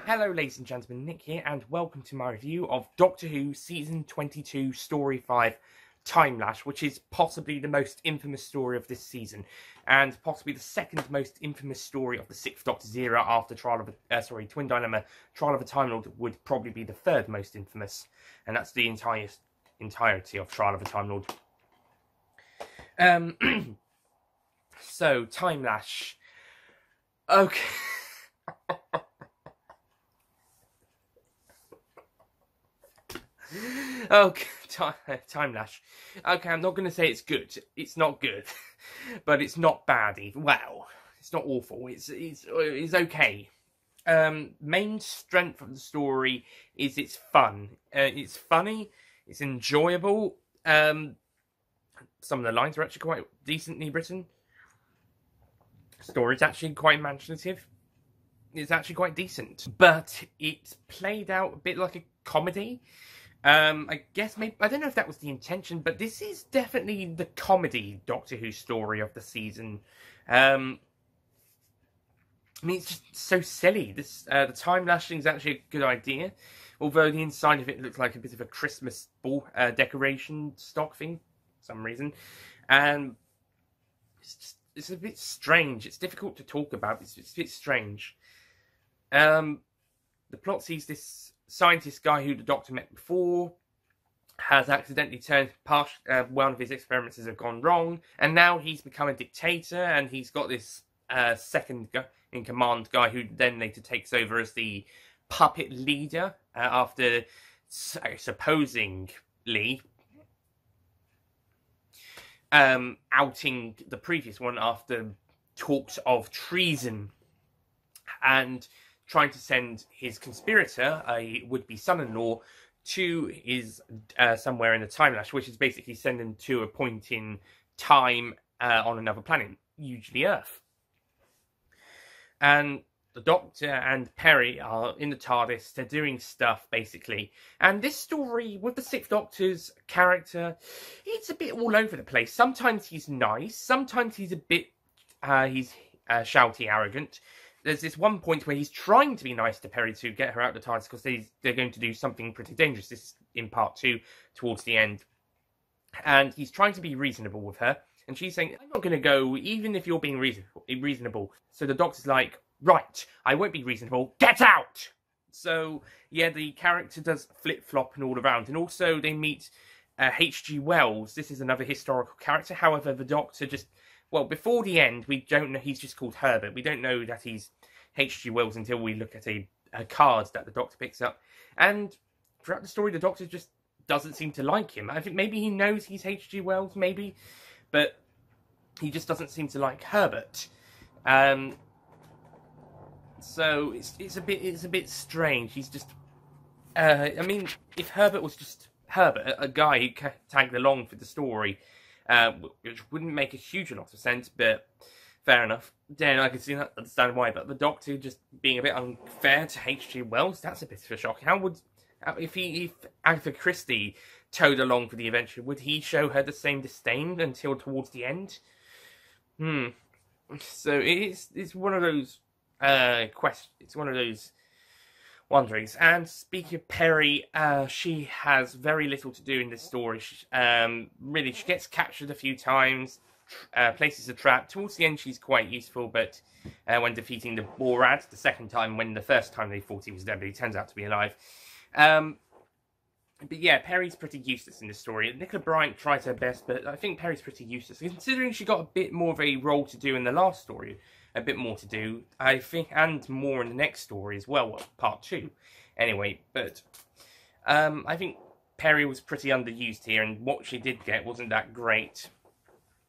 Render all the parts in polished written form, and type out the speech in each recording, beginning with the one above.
Hello ladies and gentlemen, Nick here, and welcome to my review of Doctor Who Season 22, Story 5, Time Lash, which is possibly the most infamous story of this season, and possibly the second most infamous story of the Sixth Doctor's era after Twin Dilemma, Trial of a Time Lord would probably be the third most infamous, and that's the entirety of Trial of a Time Lord. So, Time Lash. Okay. Okay, Time Lash. Okay, I'm not going to say it's good. It's not good. But it's not bad either. Well, it's not awful. It's okay. Main strength of the story is it's fun. It's funny. It's enjoyable. Some of the lines are actually quite decently written. The story's actually quite imaginative. It's actually quite decent. But it's played out a bit like a comedy. I guess maybe, I don't know if that was the intention, but this is definitely the comedy Doctor Who story of the season. I mean, it's just so silly. The time lashing is actually a good idea, although the inside of it looks like a bit of a Christmas ball decoration stock thing for some reason. It's a bit strange. It's difficult to talk about. It's a bit strange. The plot sees this scientist guy who the Doctor met before has accidentally turned one of his experiments has gone wrong, and now he's become a dictator, and he's got this second in command guy who then later takes over as the puppet leader after supposedly outing the previous one after talks of treason and trying to send his conspirator, a would-be son-in-law, to his somewhere in the time lash, which is basically send him to a point in time on another planet, usually Earth. And the Doctor and Peri are in the TARDIS. They're doing stuff, basically. And this story, with the Sixth Doctor's character, it's a bit all over the place. Sometimes he's nice. Sometimes he's a bit, shouty, arrogant. There's this one point where he's trying to be nice to Peri to get her out of the TARDIS because they're going to do something pretty dangerous. This is in part 2, towards the end. And he's trying to be reasonable with her. And she's saying, I'm not going to go, even if you're being reasonable. So the Doctor's like, right, I won't be reasonable. Get out! So, yeah, the character does flip-flop and all around. And also, they meet H.G. Wells. This is another historical character. However, the Doctor just... Well, before the end, we don't know, he's just called Herbert. We don't know that he's H.G. Wells until we look at a card that the Doctor picks up. And throughout the story, the Doctor just doesn't seem to like him. I think maybe he knows he's H.G. Wells, maybe. But he just doesn't seem to like Herbert. So it's a bit strange. He's just... I mean, if Herbert was just Herbert, a guy who tagged along for the story... which wouldn't make a huge lot of sense, but fair enough. Then I can understand why. But the Doctor just being a bit unfair to H.G. Wells, that's a bit of a shock. How would, if Agatha Christie towed along for the adventure, would he show her the same disdain until towards the end? So it's one of those questions. It's one of those wanderings. And speaking of Peri, she has very little to do in this story. Really, she gets captured a few times, places a trap. Towards the end, she's quite useful, but when defeating the Borad, the second time, when the first time they thought he was dead, but he turns out to be alive. But yeah, Peri's pretty useless in this story. Nicola Bryant tries her best, but I think Peri's pretty useless, considering she got a bit more of a role to do in the last story. A bit more to do, I think, and more in the next story as well, part 2. Anyway, but I think Peri was pretty underused here, and what she did get wasn't that great,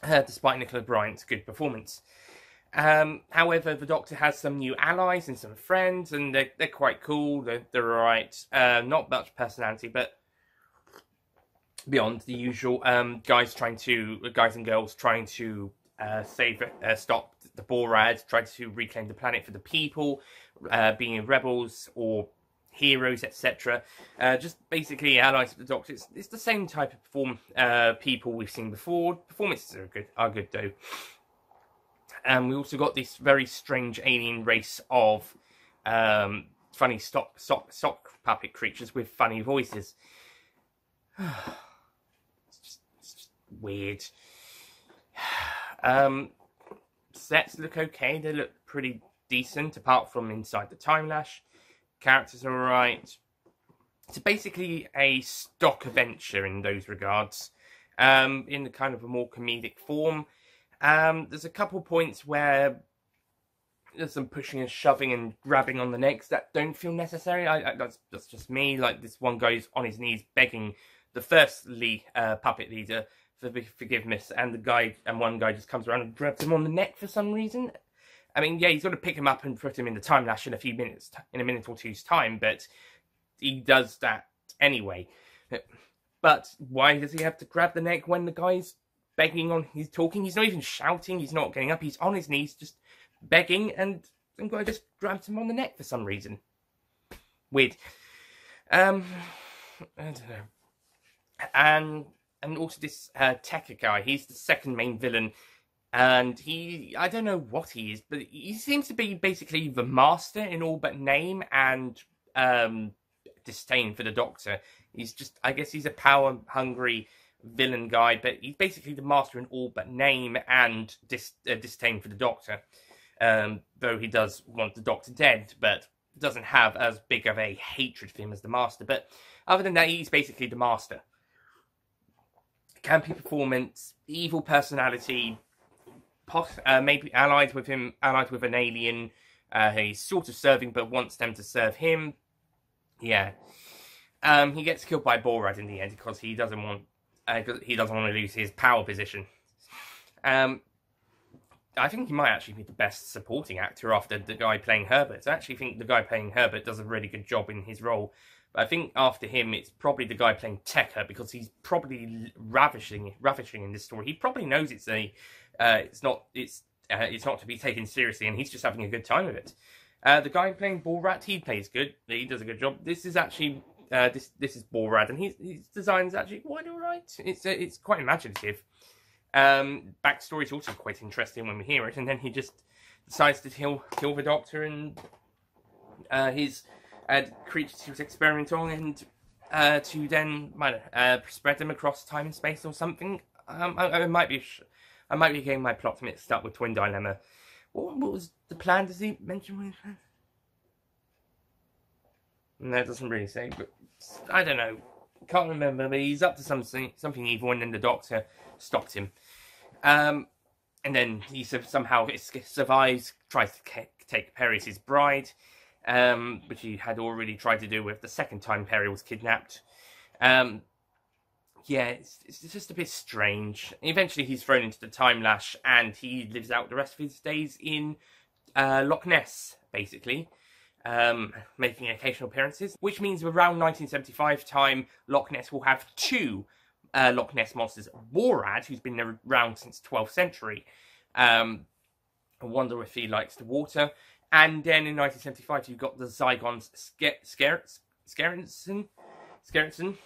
despite Nicola Bryant's good performance. However, the Doctor has some new allies and some friends, and they're quite cool. They're alright. Not much personality, but beyond the usual. Guys and girls trying to stop the Borad, trying to reclaim the planet for the people, being rebels or heroes, etc. Just basically allies of the Doctor. It's the same type of people we've seen before. Performances are good though. We also got this very strange alien race of funny sock puppet creatures with funny voices. It's just weird. Sets look okay. They look pretty decent, apart from inside the time lash. Characters are alright. It's basically a stock adventure in those regards, in the kind of a more comedic form. There's a couple points where there's some pushing and shoving and grabbing on the necks that don't feel necessary. That's just me. Like, this one guy's on his knees begging the first puppet leader for forgiveness, and one guy just comes around and grabs him on the neck for some reason. I mean, yeah, he's got to pick him up and put him in the time lash in a minute or two's time, but he does that anyway. But why does he have to grab the neck when the guy's begging he's talking? He's not even shouting, he's not getting up, he's on his knees just begging, and some guy just grabs him on the neck for some reason. Weird. I don't know. And also this Tekka guy, he's the second main villain. And I don't know what he is, but he seems to be basically the master in all but name and disdain for the Doctor. He's just, I guess he's a power-hungry villain guy, but he's basically the master in all but name and disdain for the Doctor. Though he does want the Doctor dead, but doesn't have as big of a hatred for him as the Master. But other than that, he's basically the Master. Campy performance, evil personality, maybe allied with an alien. He's sort of serving, but wants them to serve him. Yeah. He gets killed by Borad in the end because he doesn't want to lose his power position. I think he might actually be the best supporting actor after the guy playing Herbert. I actually think the guy playing Herbert does a really good job in his role. But I think after him, it's probably the guy playing Tekka, because he's probably ravishing in this story. He probably knows it's not to be taken seriously, and he's just having a good time with it. The guy playing Borat, he plays good. He does a good job. This is actually this is Borat, and his design is actually quite alright. It's quite imaginative. Backstory is also quite interesting when we hear it, and then he just decides to kill the Doctor and his creatures he was experimenting on, and to then spread them across time and space or something. I might be getting my plot mixed up with Twin Dilemma. What was the plan? Does he mention? No, it doesn't really say, but I don't know. Can't remember, but he's up to something evil, and then the Doctor stopped him. And then he somehow survives, tries to take Peri as his bride, which he had already tried to do with the second time Peri was kidnapped. Yeah, it's just a bit strange. Eventually he's thrown into the time lash, and he lives out the rest of his days in Loch Ness, basically. Making occasional appearances, which means around 1975 time, Loch Ness will have two Loch Ness monsters. Borad, who's been around since 12th century. I wonder if he likes the water. And then in 1975, you've got the Zygons Skerritson,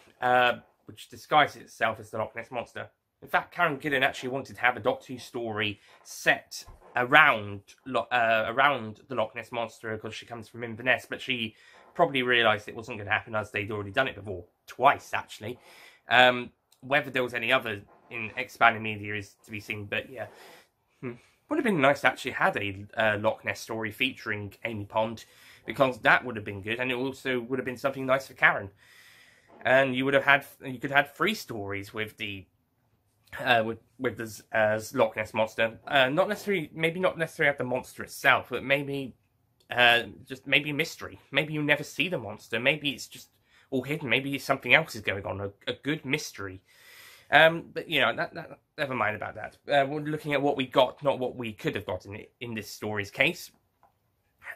which disguises itself as the Loch Ness Monster. In fact, Karen Gillan actually wanted to have a Doctor Who story set around the Loch Ness Monster because she comes from Inverness, but she probably realised it wasn't going to happen as they'd already done it before. Twice, actually. Whether there was any other in expanded media is to be seen, but yeah. Would have been nice to actually have a Loch Ness story featuring Amy Pond, because that would have been good, and it also would have been something nice for Karen. And you could have had 3 stories with the as Loch Ness Monster. Maybe not necessarily have the monster itself, but maybe maybe mystery. Maybe you never see the monster. Maybe it's just all hidden. Maybe something else is going on. A good mystery. But you know, never mind about that. We're looking at what we got, not what we could have got in this story's case.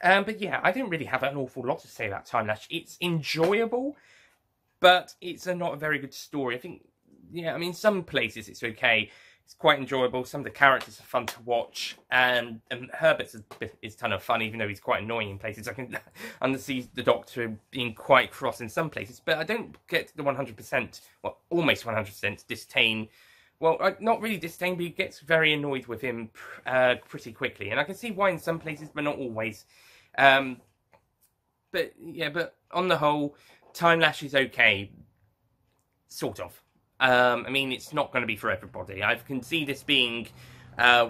But yeah, I don't really have an awful lot to say about Time Lash. It's enjoyable, but it's not a very good story. I think, yeah, I mean, some places it's okay. It's quite enjoyable. Some of the characters are fun to watch, and Herbert's is a ton of fun, even though he's quite annoying in places. I can understand the Doctor being quite cross in some places, but I don't get the 100%, well, almost 100% disdain. Well, not really disdain, but he gets very annoyed with him pretty quickly, and I can see why in some places, but not always. But yeah, but on the whole, Time Lash is okay, sort of. I mean, it's not going to be for everybody. I can see this being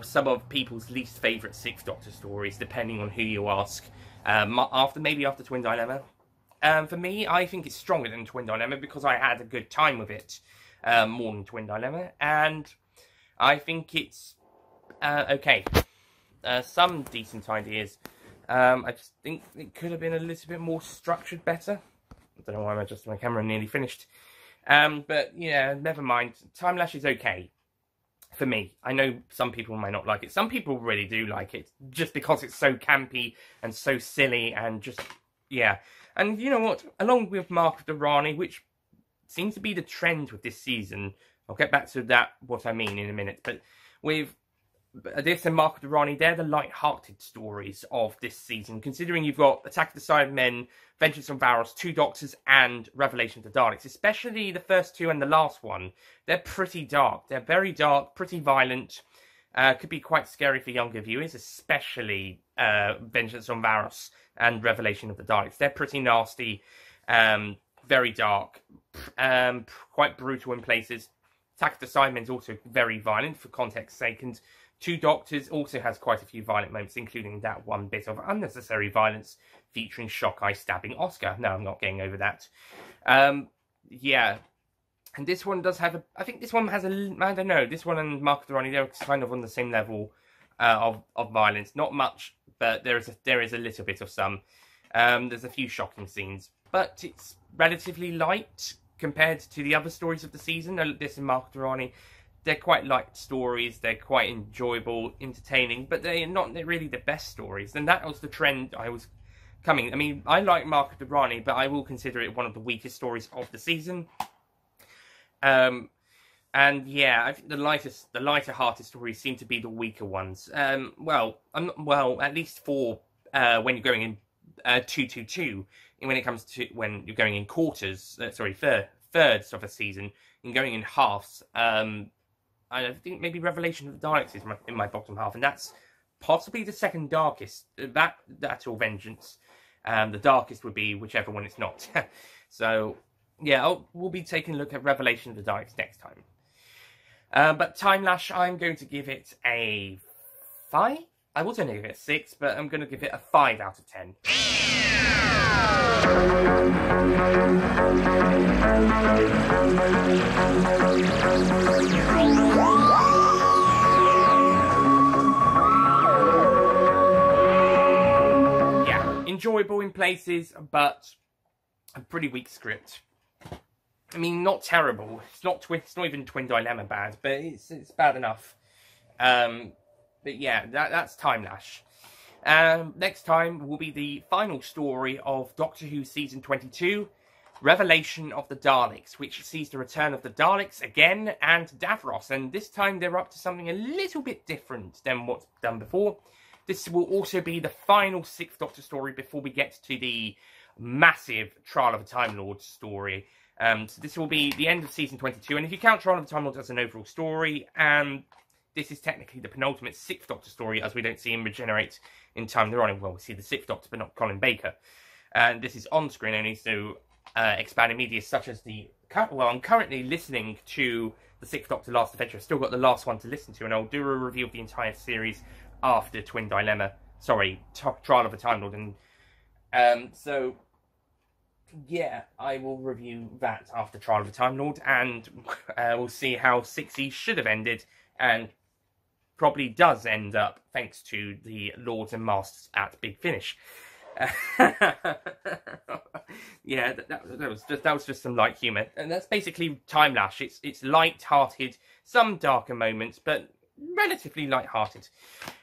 some of people's least favourite Sixth Doctor stories, depending on who you ask. Maybe after Twin Dilemma. For me, I think it's stronger than Twin Dilemma because I had a good time with it more than Twin Dilemma, and I think it's okay. Some decent ideas. I just think it could have been a little bit more structured better. I don't know why my camera nearly finished. But yeah, never mind. Time Lash is okay for me. I know some people might not like it. Some people really do like it, just because it's so campy and so silly and just, yeah. And you know what? Along with Mark of the Rani, which seems to be the trend with this season, I'll get back to that, what I mean, in a minute. But with this and Mark of the Rani, they're the light-hearted stories of this season, considering you've got Attack of the Cybermen, Vengeance on Varos, Two Doctors, and Revelation of the Daleks. Especially the first two and the last one. They're pretty dark. They're very dark, pretty violent. Could be quite scary for younger viewers, especially Vengeance on Varos and Revelation of the Daleks. They're pretty nasty, very dark, quite brutal in places. Attack of the Cybermen is also very violent, for context's sake, and Two Doctors also has quite a few violent moments, including that one bit of unnecessary violence featuring Shockeye stabbing Oscar. No, I'm not getting over that. Yeah. And this one does have I think this one has I don't know, this one and Mark of the Rani, they're kind of on the same level of violence. Not much, but there is a little bit of some. There's a few shocking scenes, but it's relatively light compared to the other stories of the season. This and Mark of the Rani, they're quite light stories, they're quite enjoyable, entertaining, but they're not really the best stories. And that was the trend I was coming. I mean, I like Mark of the Rani, but I will consider it one of the weakest stories of the season. And yeah, I think the lighter-hearted stories seem to be the weaker ones. Well, at least for when you're going in 222, when it comes to when you're going in quarters, thirds of a season, and going in halves. I think maybe Revelation of the Daleks is in my bottom half, and that's possibly the second darkest. That or Vengeance. The darkest would be whichever one it's not. So, yeah, we'll be taking a look at Revelation of the Daleks next time. But Time Lash, I'm going to give it a 5. I was going to give it a 6, but I'm going to give it a 5 out of 10. Yeah, enjoyable in places, but a pretty weak script. I mean, not terrible. It's not even Twin Dilemma bad, but it's bad enough. But yeah, that's Time Lash. Next time will be the final story of Doctor Who Season 22, Revelation of the Daleks, which sees the return of the Daleks again and Davros, and this time they're up to something a little bit different than what's done before. This will also be the final Sixth Doctor story before we get to the massive Trial of a Time Lord story. So this will be the end of Season 22, and if you count Trial of a Time Lord as an overall story, this is technically the penultimate Sixth Doctor story, as we don't see him regenerate in Time They're On. Well, we see the Sixth Doctor, but not Colin Baker. And this is on screen only, so expanded media such as I'm currently listening to the Sixth Doctor Last Adventure. I've still got the last one to listen to, and I'll do a review of the entire series after Twin Dilemma. Sorry, Trial of a Time Lord. And so, yeah, I will review that after Trial of a Time Lord, and we'll see how 6E should have ended, and probably does end up, thanks to the Lords and Masters at Big Finish. Yeah, that was just some light humour, and that's basically Time Lash. It's light-hearted, some darker moments, but relatively light-hearted.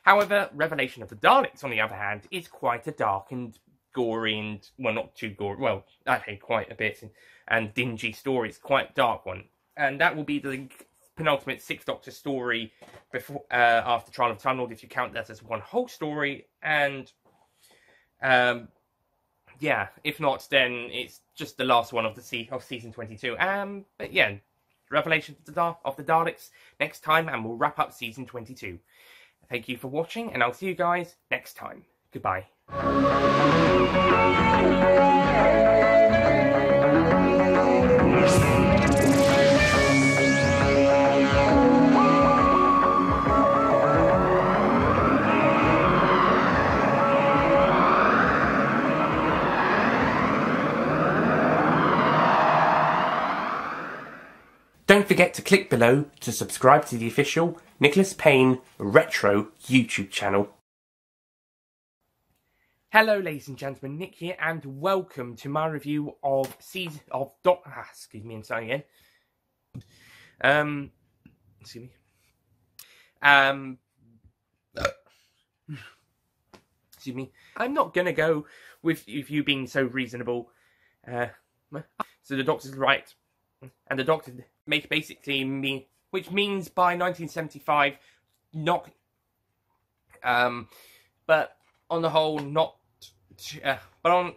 However, Revelation of the Daleks, on the other hand, is quite a dark and gory and, well, not too gory, well, actually quite a bit, and dingy story. It's quite a dark one, and that will be the penultimate Sixth Doctor story before after Trial of Time Lord, if you count that as one whole story, and yeah, if not, then it's just the last one of season 22. But yeah, Revelation of the Daleks next time, and we'll wrap up season 22. Thank you for watching, and I'll see you guys next time. Goodbye. Don't forget to click below to subscribe to the official Nicholas Payne Retro YouTube channel. Hello ladies and gentlemen, Nick here, and welcome to my review of excuse me, I'm starting again. Excuse me. Excuse me. I'm not gonna go with you being so reasonable. So the Doctor's right, and the Doctor basically mean, which means by 1975, not, but on the whole, not, but on.